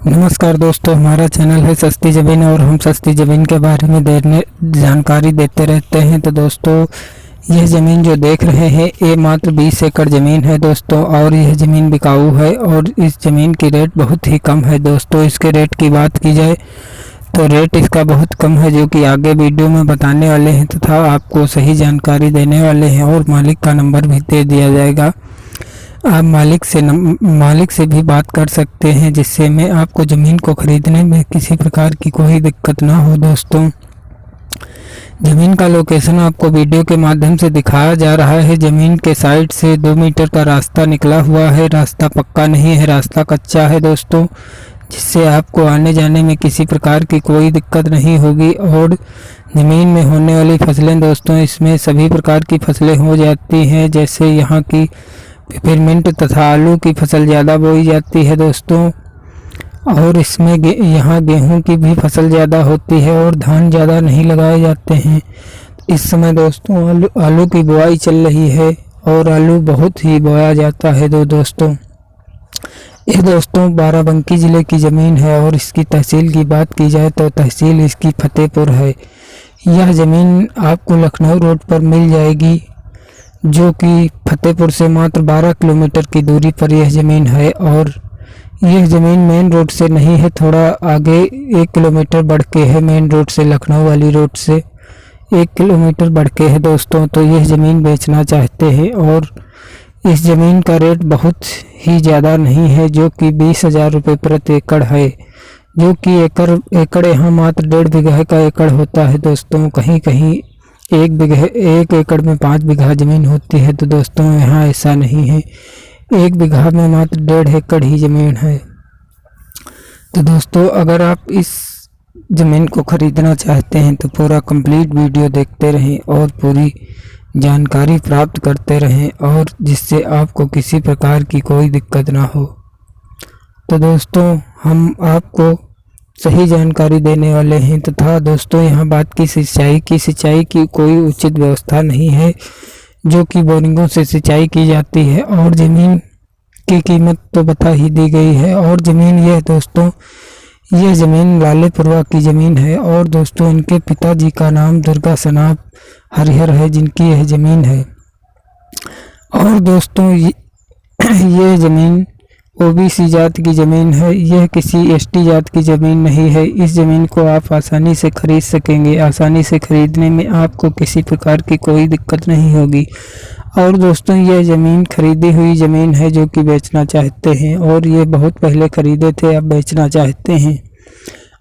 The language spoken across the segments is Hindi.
नमस्कार दोस्तों, हमारा चैनल है सस्ती ज़मीन और हम सस्ती ज़मीन के बारे में जानकारी देते रहते हैं। तो दोस्तों, यह ज़मीन जो देख रहे हैं ये मात्र 20 एकड़ ज़मीन है दोस्तों, और यह ज़मीन बिकाऊ है और इस ज़मीन की रेट बहुत ही कम है दोस्तों। इसके रेट की बात की जाए तो रेट इसका बहुत कम है, जो कि आगे वीडियो में बताने वाले हैं तथा आपको सही जानकारी देने वाले हैं, और मालिक का नंबर भी दे दिया जाएगा। आप मालिक से भी बात कर सकते हैं, जिससे में आपको ज़मीन को ख़रीदने में किसी प्रकार की कोई दिक्कत ना हो दोस्तों। ज़मीन का लोकेशन आपको वीडियो के माध्यम से दिखाया जा रहा है। ज़मीन के साइड से 2 मीटर का रास्ता निकला हुआ है। रास्ता पक्का नहीं है, रास्ता कच्चा है दोस्तों, जिससे आपको आने जाने में किसी प्रकार की कोई दिक्कत नहीं होगी। और ज़मीन में होने वाली फसलें दोस्तों, इसमें सभी प्रकार की फसलें हो जाती हैं, जैसे यहाँ की पेपरमिंट तथा आलू की फसल ज़्यादा बोई जाती है दोस्तों, और इसमें यहाँ गेहूं की भी फसल ज़्यादा होती है और धान ज़्यादा नहीं लगाए जाते हैं। इस समय दोस्तों आलू की बुआई चल रही है और आलू बहुत ही बोया जाता है। दोस्तों, ये दोस्तों बाराबंकी ज़िले की ज़मीन है, और इसकी तहसील की बात की जाए तो तहसील इसकी फतेहपुर है। यह ज़मीन आपको लखनऊ रोड पर मिल जाएगी, जो कि फतेहपुर से मात्र 12 किलोमीटर की दूरी पर यह ज़मीन है। और यह ज़मीन मेन रोड से नहीं है, थोड़ा आगे 1 किलोमीटर बढ़ के है। मेन रोड से, लखनऊ वाली रोड से 1 किलोमीटर बढ़ के है दोस्तों। तो यह ज़मीन बेचना चाहते हैं, और इस ज़मीन का रेट बहुत ही ज़्यादा नहीं है, जो कि 20,000 रुपये प्रति एकड़ है, जो कि एकड़ यहाँ मात्र 1.5 बीघा का एकड़ होता है दोस्तों। कहीं कहीं 1 एकड़ में 5 बीघा ज़मीन होती है। तो दोस्तों यहाँ ऐसा नहीं है, 1 बीघा में मात्र 1.5 एकड़ ही ज़मीन है। तो दोस्तों, अगर आप इस ज़मीन को ख़रीदना चाहते हैं तो पूरा कंप्लीट वीडियो देखते रहें और पूरी जानकारी प्राप्त करते रहें, और जिससे आपको किसी प्रकार की कोई दिक्कत ना हो। तो दोस्तों, हम आपको सही जानकारी देने वाले हैं। तथा दोस्तों, यहाँ बात की सिंचाई की कोई उचित व्यवस्था नहीं है, जो कि बोरिंगों से सिंचाई की जाती है। और ज़मीन की कीमत तो बता ही दी गई है। और ज़मीन यह ज़मीन लालेपुरवा की ज़मीन है, और दोस्तों इनके पिताजी का नाम दुर्गा सनाप हरिहर है, जिनकी यह ज़मीन है। और दोस्तों ये ज़मीन ओबीसी जात की ज़मीन है, यह किसी एसटी जात की ज़मीन नहीं है। इस ज़मीन को आप आसानी से खरीद सकेंगे। आसानी से खरीदने में आपको किसी प्रकार की कोई दिक्कत नहीं होगी। और दोस्तों, यह ज़मीन खरीदी हुई ज़मीन है, जो कि बेचना चाहते हैं, और ये बहुत पहले ख़रीदे थे, अब बेचना चाहते हैं।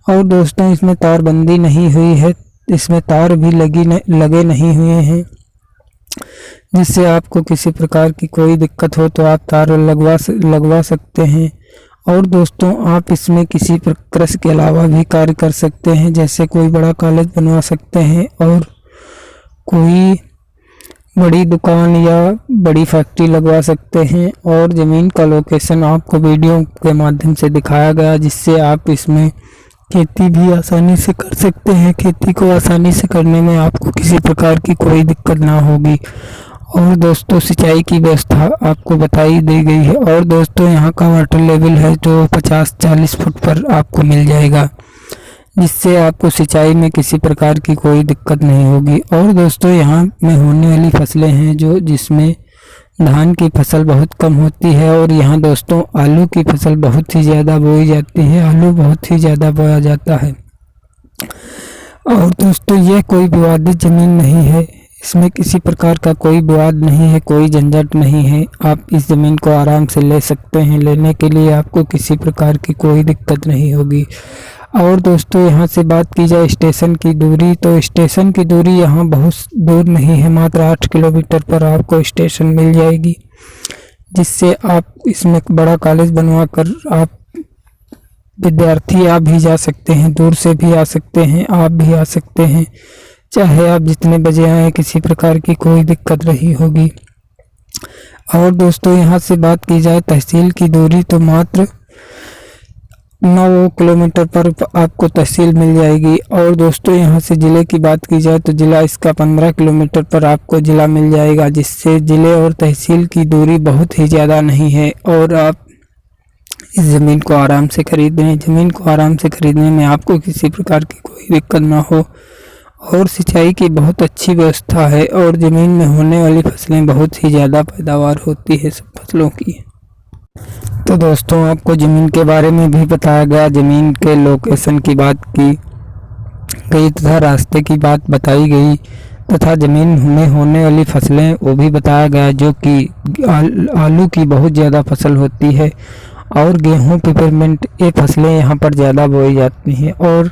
और दोस्तों, इसमें तारबंदी नहीं हुई है, इसमें तार भी लगे नहीं हुए हैं, जिससे आपको किसी प्रकार की कोई दिक्कत हो तो आप तार लगवा सकते हैं। और दोस्तों, आप इसमें किसी कृषि के अलावा भी कार्य कर सकते हैं, जैसे कोई बड़ा कॉलेज बनवा सकते हैं, और कोई बड़ी दुकान या बड़ी फैक्ट्री लगवा सकते हैं। और ज़मीन का लोकेशन आपको वीडियो के माध्यम से दिखाया गया, जिससे आप इसमें खेती भी आसानी से कर सकते हैं। खेती को आसानी से करने में आपको किसी प्रकार की कोई दिक्कत ना होगी। और दोस्तों, सिंचाई की व्यवस्था आपको बताई दी गई है। और दोस्तों, यहाँ का वाटर लेवल है जो 50-40 फुट पर आपको मिल जाएगा, जिससे आपको सिंचाई में किसी प्रकार की कोई दिक्कत नहीं होगी। और दोस्तों, यहाँ में होने वाली फसलें हैं जिसमें धान की फसल बहुत कम होती है, और यहाँ दोस्तों आलू की फसल बहुत ही ज़्यादा बोई जाती है। आलू बहुत ही ज़्यादा बोया जाता है। और दोस्तों, यह कोई विवादित ज़मीन नहीं है, इसमें किसी प्रकार का कोई विवाद नहीं है, कोई झंझट नहीं है। आप इस ज़मीन को आराम से ले सकते हैं। लेने के लिए आपको किसी प्रकार की कोई दिक्कत नहीं होगी। और दोस्तों, यहाँ से बात की जाए स्टेशन की दूरी, तो स्टेशन की दूरी यहाँ बहुत दूर नहीं है, मात्र 8 किलोमीटर पर आपको स्टेशन मिल जाएगी, जिससे आप इसमें बड़ा कॉलेज बनवा कर आप विद्यार्थी आप भी जा सकते हैं, दूर से भी आ सकते हैं, आप भी आ सकते हैं, चाहे आप जितने बजे आएँ, किसी प्रकार की कोई दिक्कत नहीं होगी। और दोस्तों, यहाँ से बात की जाए तहसील की दूरी, तो मात्र 9 किलोमीटर पर आपको तहसील मिल जाएगी। और दोस्तों, यहाँ से ज़िले की बात की जाए तो ज़िला इसका 15 किलोमीटर पर आपको ज़िला मिल जाएगा, जिससे ज़िले और तहसील की दूरी बहुत ही ज़्यादा नहीं है। और आप इस ज़मीन को आराम से खरीदें। ज़मीन को आराम से खरीदने में आपको किसी प्रकार की कोई दिक्कत ना हो और सिंचाई की बहुत अच्छी व्यवस्था है और ज़मीन में होने वाली फसलें बहुत ही ज़्यादा पैदावार होती है सब फसलों की। तो दोस्तों आपको ज़मीन के बारे में भी बताया गया, ज़मीन के लोकेशन की बात की गई तथा रास्ते की बात बताई गई तथा ज़मीन में होने वाली फसलें वो भी बताया गया, जो कि आलू की बहुत ज़्यादा फसल होती है और गेहूं, पिपरमिंट ये फसलें यहाँ पर ज़्यादा बोई जाती हैं और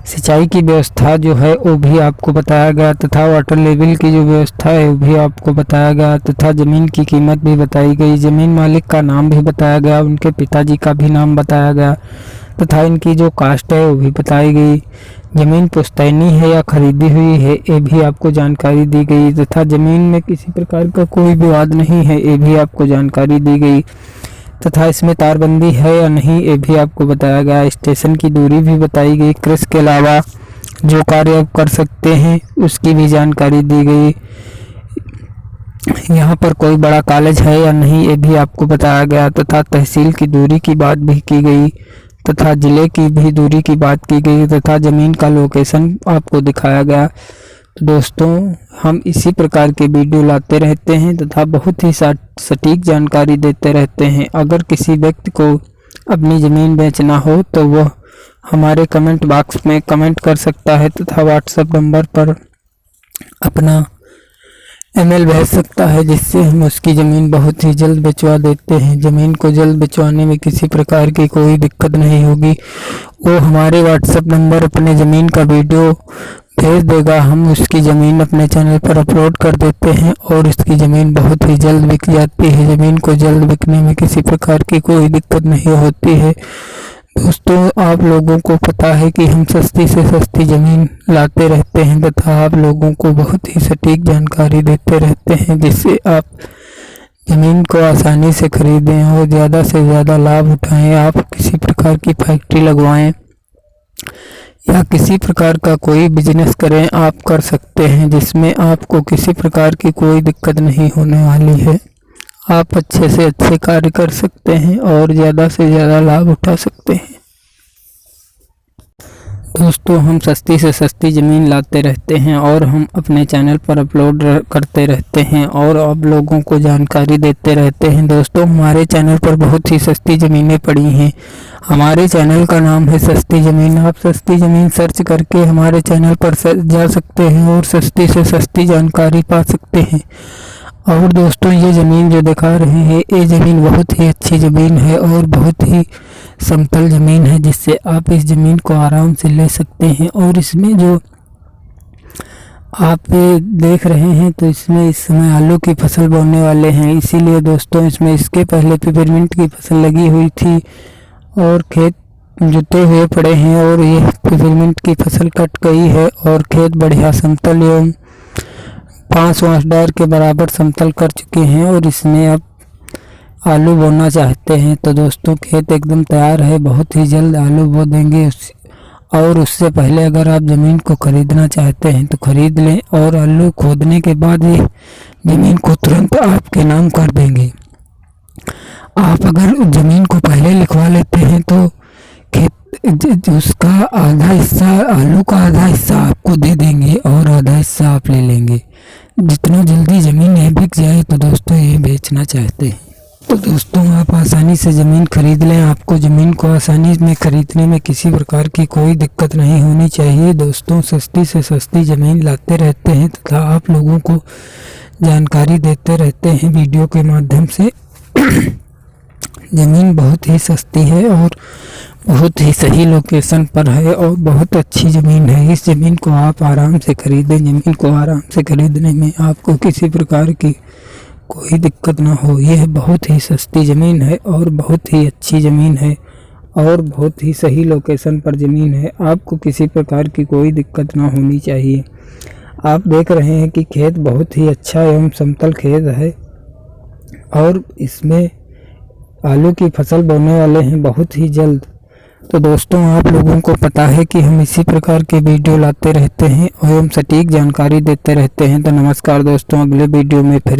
सिंचाई की व्यवस्था जो है वो भी आपको बताया गया तथा वाटर लेवल की जो व्यवस्था है वो भी आपको बताया गया तथा ज़मीन की कीमत भी बताई गई। ज़मीन मालिक का नाम भी बताया गया, उनके पिताजी का भी नाम बताया गया तथा इनकी जो कास्ट है वो भी बताई गई। ज़मीन पुश्तैनी है या खरीदी हुई है ये भी आपको जानकारी दी गई तथा ज़मीन में किसी प्रकार का कोई विवाद नहीं है ये भी आपको जानकारी दी गई तथा इसमें तारबंदी है या नहीं ये भी आपको बताया गया। स्टेशन की दूरी भी बताई गई। कृषि के अलावा जो कार्य आप कर सकते हैं उसकी भी जानकारी दी गई। यहाँ पर कोई बड़ा कॉलेज है या नहीं ये भी आपको बताया गया तथा तहसील की दूरी की बात भी की गई तथा ज़िले की भी दूरी की बात की गई तथा ज़मीन का लोकेशन आपको दिखाया गया। तो दोस्तों हम इसी प्रकार के वीडियो लाते रहते हैं तथा बहुत ही सटीक जानकारी देते रहते हैं। अगर किसी व्यक्ति को अपनी ज़मीन बेचना हो तो वह हमारे कमेंट बॉक्स में कमेंट कर सकता है तथा व्हाट्सएप नंबर पर अपना ईमेल भेज सकता है, जिससे हम उसकी ज़मीन बहुत ही जल्द भिजवा देते हैं। ज़मीन को जल्द भिजवाने में किसी प्रकार की कोई दिक्कत नहीं होगी। वो हमारे व्हाट्सएप नंबर अपने ज़मीन का वीडियो भेज देगा, हम उसकी ज़मीन अपने चैनल पर अपलोड कर देते हैं और इसकी ज़मीन बहुत ही जल्द बिक जाती है। ज़मीन को जल्द बिकने में किसी प्रकार की कोई दिक्कत नहीं होती है। दोस्तों आप लोगों को पता है कि हम सस्ती से सस्ती ज़मीन लाते रहते हैं तथा आप लोगों को बहुत ही सटीक जानकारी देते रहते हैं, जिससे आप ज़मीन को आसानी से खरीदें और ज़्यादा से ज़्यादा लाभ उठाएं। आप किसी प्रकार की फैक्ट्री लगवाएं या किसी प्रकार का कोई बिजनेस करें, आप कर सकते हैं, जिसमें आपको किसी प्रकार की कोई दिक्कत नहीं होने वाली है। आप अच्छे से अच्छे कार्य कर सकते हैं और ज़्यादा से ज़्यादा लाभ उठा सकते हैं। दोस्तों हम सस्ती से सस्ती ज़मीन लाते रहते हैं और हम अपने चैनल पर अपलोड करते रहते हैं और आप लोगों को जानकारी देते रहते हैं। दोस्तों हमारे चैनल पर बहुत ही सस्ती ज़मीनें पड़ी हैं। हमारे चैनल का नाम है सस्ती ज़मीन। आप सस्ती ज़मीन सर्च करके हमारे चैनल पर जा सकते हैं और सस्ती से सस्ती जानकारी पा सकते हैं। और दोस्तों ये ज़मीन जो दिखा रहे हैं ये ज़मीन बहुत ही अच्छी ज़मीन है और बहुत ही समतल ज़मीन है, जिससे आप इस ज़मीन को आराम से ले सकते हैं। और इसमें जो आप देख रहे हैं तो इसमें इस समय आलू की फसल बोने वाले हैं, इसीलिए दोस्तों इसमें इसके पहले पिपरमिंट की फसल लगी हुई थी और खेत जुते हुए पड़े हैं और ये पिपरमिंट की फसल कट गई है और खेत बढ़िया समतल एवं 5 डायर के बराबर समतल कर चुके हैं और इसमें अब आलू बोना चाहते हैं। तो दोस्तों खेत एकदम तैयार है, बहुत ही जल्द आलू बो देंगे। और उससे पहले अगर आप ज़मीन को ख़रीदना चाहते हैं तो ख़रीद लें और आलू खोदने के बाद ये ज़मीन को तुरंत आपके नाम कर देंगे। आप अगर ज़मीन को पहले लिखवा लेते हैं तो खेत उसका आधा हिस्सा, आलू का आधा हिस्सा आपको दे देंगे और आधा हिस्सा आप ले लेंगे। जितना जल्दी ज़मीन ये बिक जाए तो दोस्तों ये बेचना चाहते हैं तो दोस्तों आप आसानी से ज़मीन खरीद लें। आपको ज़मीन को आसानी में ख़रीदने में किसी प्रकार की कोई दिक्कत नहीं होनी चाहिए। दोस्तों सस्ती से सस्ती ज़मीन लाते रहते हैं तथा आप लोगों को जानकारी देते रहते हैं वीडियो के माध्यम से। ज़मीन बहुत ही सस्ती है और बहुत ही सही लोकेशन पर है और बहुत अच्छी ज़मीन है। इस ज़मीन को आप आराम से खरीदें। ज़मीन को आराम से खरीदने में आपको किसी प्रकार की कोई दिक्कत ना हो। यह बहुत ही सस्ती ज़मीन है और बहुत ही अच्छी ज़मीन है और बहुत ही सही लोकेशन पर ज़मीन है। आपको किसी प्रकार की कोई दिक्कत ना होनी चाहिए। आप देख रहे हैं कि खेत बहुत ही अच्छा एवं समतल खेत है और इसमें आलू की फसल बोने वाले हैं बहुत ही जल्द। तो दोस्तों आप लोगों को पता है कि हम इसी प्रकार के वीडियो लाते रहते हैं और हम सटीक जानकारी देते रहते हैं। तो नमस्कार दोस्तों, अगले वीडियो में फिर